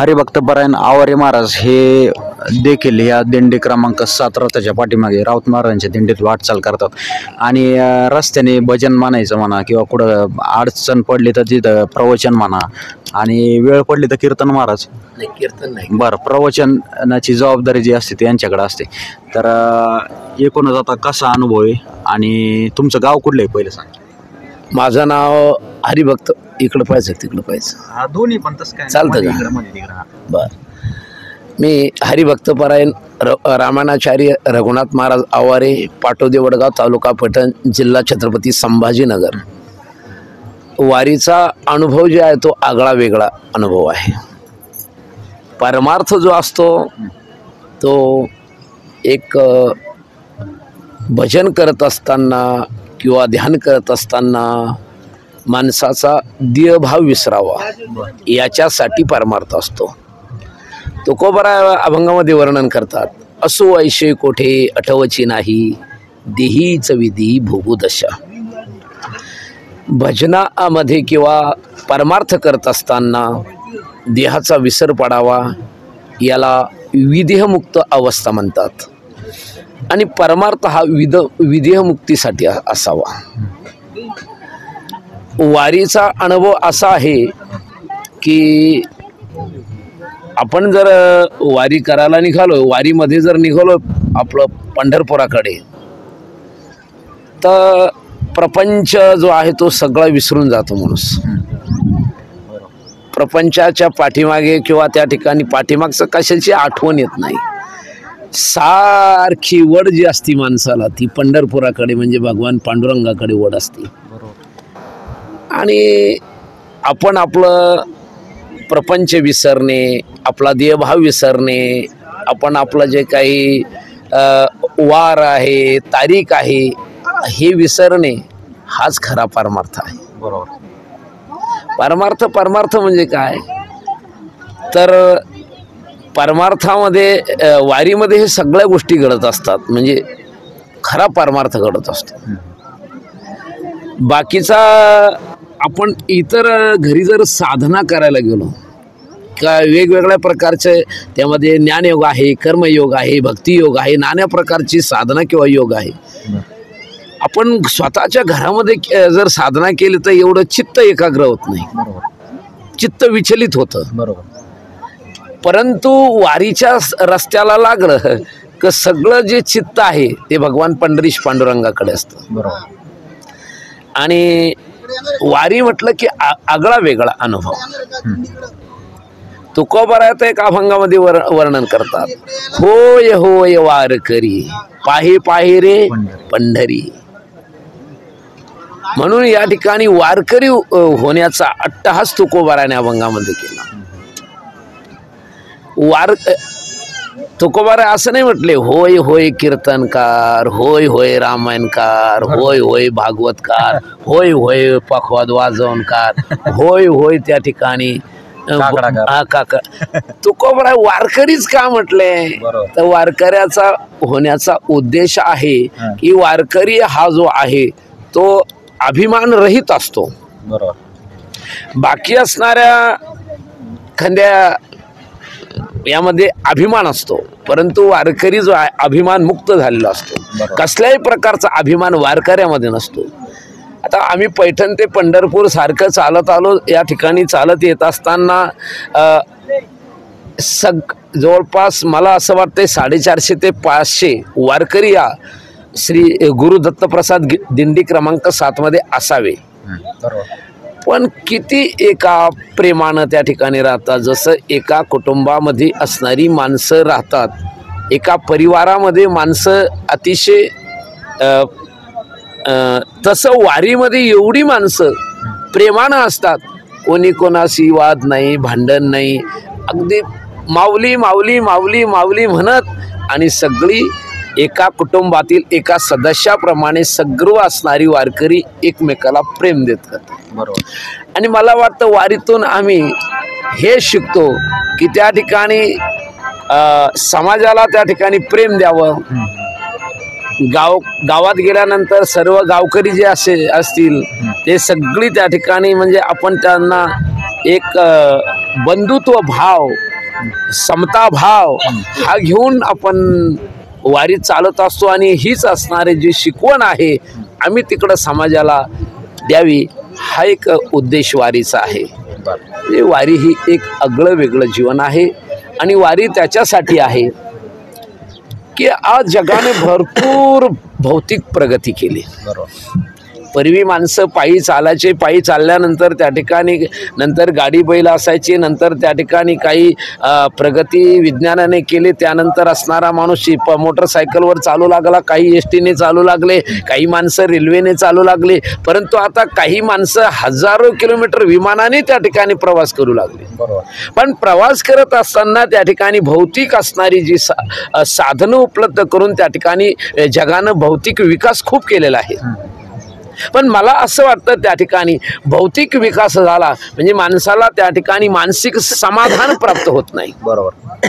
हरिभक्तपरायण आवारे महाराज हे देखील या दिंडी क्रमांक 7 रथाच्या पाठीमागे राऊत महाराजांच्या दिंडीत वाटचाल करतात आणि रस्त्याने भजन म्हणायचं म्हणा किंवा कुठं अडचण पडली तर तिथं प्रवचन म्हणा आणि वेळ पडली तर कीर्तन महाराज कीर्तन नाही बरं प्रवचनाची जबाबदारी जी असते ती यांच्याकडे असते. तर एकूणच आता कसा अनुभव आहे आणि तुमचं गाव कुठलं आहे पहिलं सांग. माझं नाव हरिभक्त. इकडं पाहिजे तिकडं पाहिजे दोन्ही पण तसं काय चालतं का? बर मी हरिभक्तपरायण रामायणाचार्य रघुनाथ महाराज आवारे पाटोदे वडगाव तालुका पैठण जिल्हा छत्रपती संभाजीनगर. वारीचा अनुभव जो आहे तो आगळा वेगळा अनुभव आहे. परमार्थ जो असतो तो एक भजन करत असताना किंवा ध्यान करत असताना माणसाचा देहभाव विसरावा याच्यासाठी परमार्थ असतो. तुकोबरा अभंगामध्ये वर्णन करतात, असो ऐशे कोठे अठवची नाही देहीच विधी भोगुदशा. भजनामध्ये किंवा परमार्थ करत असताना देहाचा विसर पडावा याला विदेहमुक्त अवस्था म्हणतात आणि परमार्थ हा विदेहमुक्तीसाठी असावा. वारीचा अनुभव असा आहे की आपण जर वारी करायला निघालो, वारीमध्ये जर निघालो आपलं पंढरपुराकडे, तर प्रपंच जो आहे तो सगळा विसरून जातो माणूस. प्रपंचाच्या पाठीमागे किंवा त्या ठिकाणी पाठीमागचं कशाची आठवण येत नाही. सारखी वड जी असती माणसाला ती पंढरपुराकडे म्हणजे भगवान पांडुरंगाकडे वड असते आणि आपण आपलं प्रपंच विसरणे, आपला देहभाव विसरणे, आपण आपलं जे काही वार आहे तारीख आहे हे विसरणे हाच खरा परमार्थ आहे. बरोबर. परमार्थ म्हणजे काय तर परमार्थामध्ये वारीमध्ये हे सगळ्या गोष्टी घडत असतात म्हणजे खरा परमार्थ घडत असतो. बाकीचा आपण इतर घरी जर साधना करायला गेलो का वेगवेगळ्या प्रकारचे त्यामध्ये ज्ञानयोग आहे, कर्मयोग आहे, भक्तियोग आहे, नाना प्रकारची साधना किंवा योग आहे. आपण स्वतःच्या घरामध्ये जर साधना केली तर एवढं चित्त एकाग्र होत नाही, चित्त विचलित होतं. बरोबर. परंतु वारीच्या रस्त्याला लागलं तर सगळं जे चित्त आहे ते भगवान पंढरीश पांडुरंगाकडे असतं. बरोबर. आणि वारी म्हटलं की आगळा वेगळा अनुभव. तुकोबरात एक अभंगामध्ये वर्णन करतात, होय होय वारकरी पाहे पाहे रे पंढरी. म्हणून या ठिकाणी वारकरी होण्याचा अट्टहास तुकोबाराने अभंगामध्ये केला. तुकोबारा असं नाही म्हटले होय होय कीर्तनकार, होय होय रामायणकार, होय होय भागवतकार, होय होय पखवाद वाजवणकार, होय होय त्या ठिकाणी काका. तुकोबारा वारकरीच का म्हटले तर वारकऱ्याचा होण्याचा उद्देश आहे की वारकरी हा जो आहे तो अभिमान रहित असतो. बरोबर. बाकी असणाऱ्या खंड्या यामध्ये अभिमान असतो, परंतु वारकरी जो आहे अभिमान मुक्त झालेला असतो. कसल्याही प्रकारचा अभिमान वारकऱ्यामध्ये नसतो. आता आम्ही पैठण ते पंढरपूर सारखं चालत आलो. या ठिकाणी चालत येत असताना जवळपास मला असं वाटतं 450 ते 500 वारकरी या श्री गुरु दत्तप्रसाद दिंडी क्रमांक 7 मध्ये असावे. पण किती एका प्रेमानं त्या ठिकाणी राहतात. जसं एका कुटुंबामध्ये असणारी माणसं राहतात, एका परिवारामध्ये माणसं अतिशय तसं वारीमध्ये एवढी माणसं प्रेमानं असतात. कोणी कोणाशी वाद नाही, भांडण नाही, अगदी माऊली माऊली माऊली माऊली म्हणत आणि सगळी एका कुटुंबातील एका सदस्याप्रमाणे सगळं असणारी वारकरी एकमेकाला प्रेम देतात. बरोबर. आणि मला वाटतं वारीतून आम्ही हे शिकतो की त्या ठिकाणी समाजाला त्या ठिकाणी प्रेम द्यावं. गावात गेल्यानंतर सर्व गावकरी जे असतील ते सगळी त्या ठिकाणी म्हणजे आपण त्यांना एक बंधुत्व भाव, समता भाव हा घेऊन आपण वारी चालत असतो आणि हीच असणारी जी शिकवण आहे आम्ही तिकडं समाजाला द्यावी, हा एक उद्देश वारीचा आहे. म्हणजे वारी ही एक आगळं वेगळं जीवन आहे आणि वारी त्याच्यासाठी आहे की आज जगाने भरपूर भौतिक प्रगती केली. पूर्वी माणसं पायी चालायचे, पायी चालल्यानंतर त्या ठिकाणी नंतर गाडी बैल असायची, नंतर त्या ठिकाणी काही प्रगती विज्ञानाने केली, त्यानंतर असणारा माणूस मोटरसायकलवर चालू लागला, काही एसटीने चालू लागले, काही माणसं रेल्वेने चालू लागले, परंतु आता काही माणसं हजारो किलोमीटर विमानाने त्या ठिकाणी प्रवास करू लागले. पण प्रवास करत असताना त्या ठिकाणी भौतिक असणारी जी साधनं उपलब्ध करून त्या ठिकाणी जगानं भौतिक विकास खूप केलेला आहे. पण मला असं वाटतं त्या ठिकाणी भौतिक विकास झाला म्हणजे माणसाला त्या ठिकाणी मानसिक समाधान प्राप्त होत नाही. बरोबर.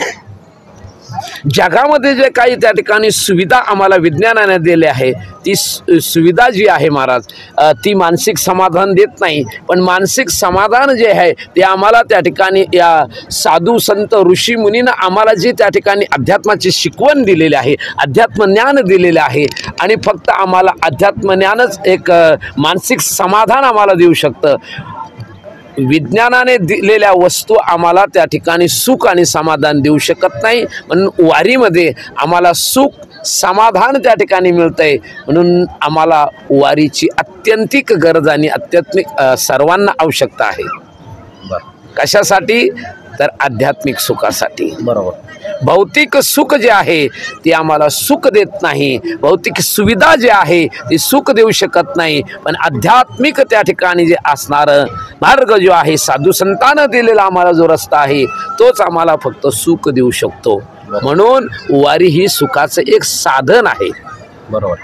जगामध्ये जे काही त्या ठिकाणी सुविधा आम्हाला विज्ञानाने दिली आहे ती सुविधा जी आहे महाराज ती मानसिक समाधान देत नाही. पण मानसिक समाधान जे आहे ते आम्हाला त्या ठिकाणी या साधू संत ऋषी मुनींना आम्हाला जे त्या ठिकाणी अध्यात्माची शिकवण दिलेली आहे, अध्यात्म ज्ञान दिलेले आहे आणि फक्त आम्हाला अध्यात्म ज्ञानच एक मानसिक समाधान आम्हाला देऊ शकतं. विज्ञानाने दिलेल्या वस्तू आम्हाला त्या ठिकाणी सुख आणि समाधान देऊ शकत नाही. म्हणून वारीमध्ये आम्हाला सुख समाधान त्या ठिकाणी मिळतंय. म्हणून आम्हाला वारीची अत्यंतिक गरज आणि अत्यात्मिक सर्वांना आवश्यकता आहे. कशासाठी? तर आध्यात्मिक सुखासाठी. बरोबर. भौतिक सुख जे आहे ते आम्हाला सुख देत नाही, भौतिक सुविधा जे आहे ती सुख देऊ शकत नाही. पण आध्यात्मिक त्या ठिकाणी जे असणारं मार्ग जो आहे साधू संतांना दिलेला आम्हाला जो रस्ता आहे तोच आम्हाला फक्त सुख देऊ शकतो. म्हणून वारी ही सुखाचं एक साधन आहे. बरोबर.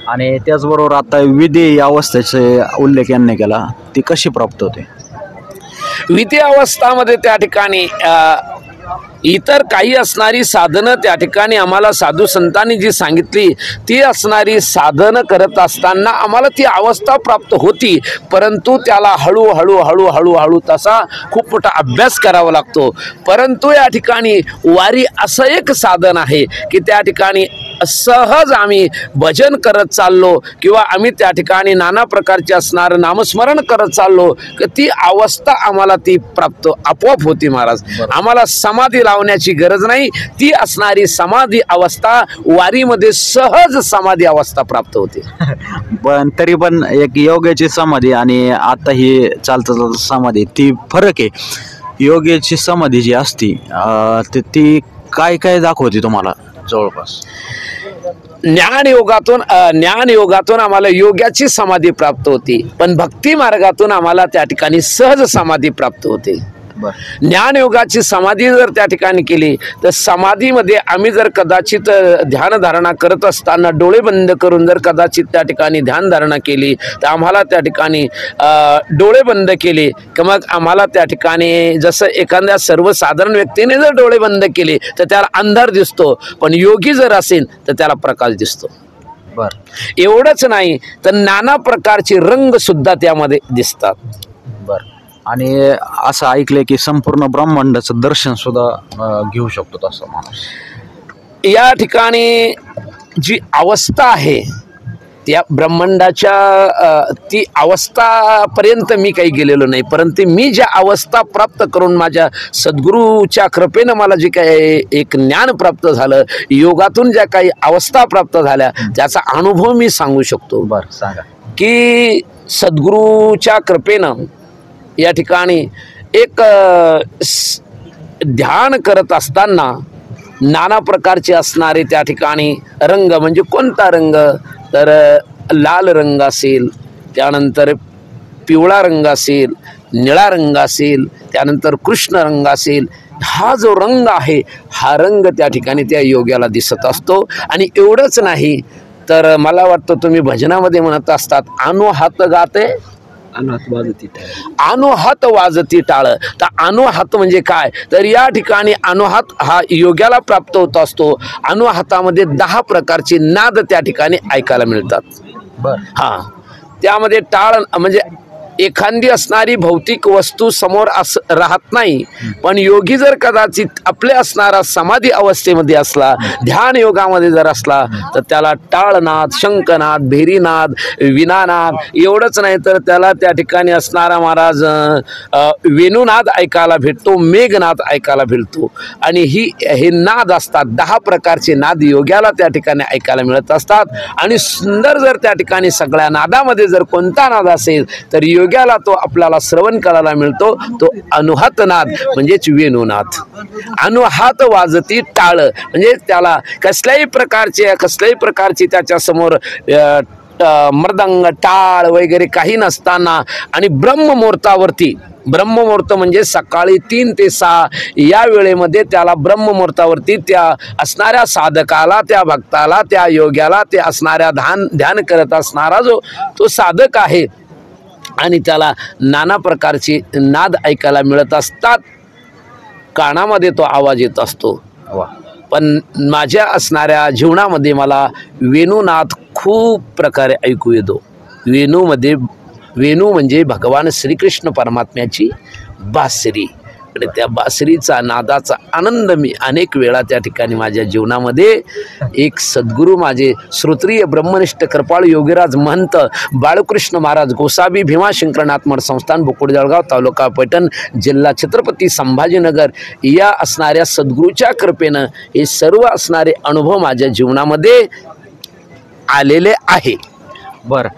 आणि त्याचबरोबर आता विधी अवस्थेचे उल्लेख यांनी केला, ती कशी प्राप्त होते? विधी अवस्थामध्ये त्या ठिकाणी इतर काही असणारी साधनं त्या ठिकाणी आम्हाला साधू संतांनी जी सांगितली ती असणारी साधनं करत असताना आम्हाला ती अवस्था प्राप्त होती. परंतु त्याला हळूहळू हळूहळू हळू तसा खूप मोठा अभ्यास करावा लागतो. परंतु या ठिकाणी वारी असं एक साधन आहे की त्या ठिकाणी सहज आम्ही भजन करत चाललो किंवा आम्ही त्या ठिकाणी नाना प्रकारचे असणारं नामस्मरण करत चाललो की ती अवस्था आम्हाला ती प्राप्त आपोआप होती महाराज. आम्हाला समाधी लावण्याची गरज नाही, ती असणारी समाधी अवस्था वारीमध्ये सहज समाधी अवस्था प्राप्त होते. पण तरी पण एक योगाची समाधी आणि आता ही चालता समाधी ती फरक आहे. योगाची समाधी जी असती ती काय काय दाखवते तुम्हाला जवळपास? ज्ञानयोगातून आम्हाला योगाची समाधी प्राप्त होती, पण भक्ती मार्गातून आम्हाला त्या ठिकाणी सहज समाधी प्राप्त होते. ज्ञानयोगाची समाधी जर त्या ठिकाणी केली तर समाधीमध्ये आम्ही जर कदाचित ध्यानधारणा करत असताना डोळे बंद करून जर कदाचित त्या ठिकाणी ध्यानधारणा केली तर आम्हाला त्या ठिकाणी डोळे बंद केले की मग आम्हाला त्या ठिकाणी जसं एखाद्या सर्वसाधारण व्यक्तीने जर डोळे बंद केले तर त्याला अंधार दिसतो, पण योगी जर असेल तर त्याला प्रकाश दिसतो. एवढंच नाही तर नाना प्रकारचे रंग सुद्धा त्यामध्ये दिसतात. आणि असं ऐकलंय की संपूर्ण ब्रह्मांडाचं दर्शन सुद्धा घेऊ शकतो तसं माणूस. या ठिकाणी जी अवस्था आहे त्या ब्रह्मांडाच्या ती अवस्थापर्यंत मी काही गेलेलो नाही, परंतु मी ज्या अवस्था प्राप्त करून माझ्या सद्गुरूच्या कृपेनं मला जे काही एक ज्ञान प्राप्त झालं, योगातून ज्या काही अवस्था प्राप्त झाल्या त्याचा अनुभव मी सांगू शकतो. बरं, सांगा. की सद्गुरूच्या कृपेनं या ठिकाणी एक ध्यान करत असताना नाना प्रकारचे असणारे त्या ठिकाणी रंग, म्हणजे कोणता रंग तर लाल रंग असेल, त्यानंतर पिवळा रंग असेल, निळा रंग असेल, त्यानंतर कृष्ण रंग असेल, हा जो रंग आहे हा रंग त्या ठिकाणी त्या योग्याला दिसत असतो. आणि एवढंच नाही तर मला वाटतं तुम्ही भजनामध्ये म्हणत असतात अनुहात गाते अनुहात वाजती टाळ. तर अनुहात म्हणजे काय तर या ठिकाणी अनुहात हा योग्याला प्राप्त होत असतो. अनुहातामध्ये 10 प्रकारचे नाद त्या ठिकाणी ऐकायला मिळतात. हा, त्यामध्ये टाळ म्हणजे एखादी असणारी भौतिक वस्तू समोर राहत नाही, पण योगी जर कदाचित आपले असणारा समाधी अवस्थेमध्ये असला, ध्यान योगामध्ये जर असला, तर त्याला टाळनाद, शंखनाद, भेरीनाद, विनानाद एवढंच नाही तर त्याला त्या ठिकाणी असणारा महाराज वेणुनाद ऐकायला भेटतो, मेघनाद ऐकायला भेटतो. आणि हे नाद असतात, 10 प्रकारचे नाद योग्याला त्या ठिकाणी ऐकायला मिळत असतात. आणि सुंदर जर त्या ठिकाणी सगळ्या नादामध्ये जर कोणता नाद असेल तर योग्याला तो आपल्याला श्रवण करायला मिळतो, तो अनुहात नाद म्हणजेच वेणुनाद. अनुहात वाजती टाळ म्हणजे त्याला कसल्याही प्रकारची त्याच्यासमोर मृदंग, टाळ वगैरे काही नसताना आणि ब्रह्ममुहूर्त म्हणजे सकाळी 3 ते 6 या वेळेमध्ये त्याला ब्रह्ममुहूर्तावरती त्या असणाऱ्या साधकाला, त्या भक्ताला, त्या योग्याला, ते असणाऱ्या ध्यान करत असणारा जो तो साधक आहे आणि त्याला नाना प्रकारचे नाद ऐकायला मिळत असतात, कानामध्ये तो आवाज येत असतो. पण माझ्या असणाऱ्या जीवनामध्ये मला वेणुनाद खूप प्रकारे ऐकू येतो. वेणू म्हणजे भगवान श्रीकृष्ण परमात्म्याची बासरी आणि त्या बासरीचा नादाचा आनंद मी अनेक वेळा त्या ठिकाणी माझ्या जीवनामध्ये एक सद्गुरू माझे श्रोत्रिय ब्रह्मनिष्ठ कृपाळ योगीराज महंत बाळकृष्ण महाराज गोसावी भीमाशंकरनाथ मठ संस्थान बोकुड जळगाव तालुका पैठण जिल्हा छत्रपती संभाजीनगर या असणाऱ्या सद्गुरूच्या कृपेनं हे सर्व असणारे अनुभव माझ्या जीवनामध्ये आलेले आहे. बरं.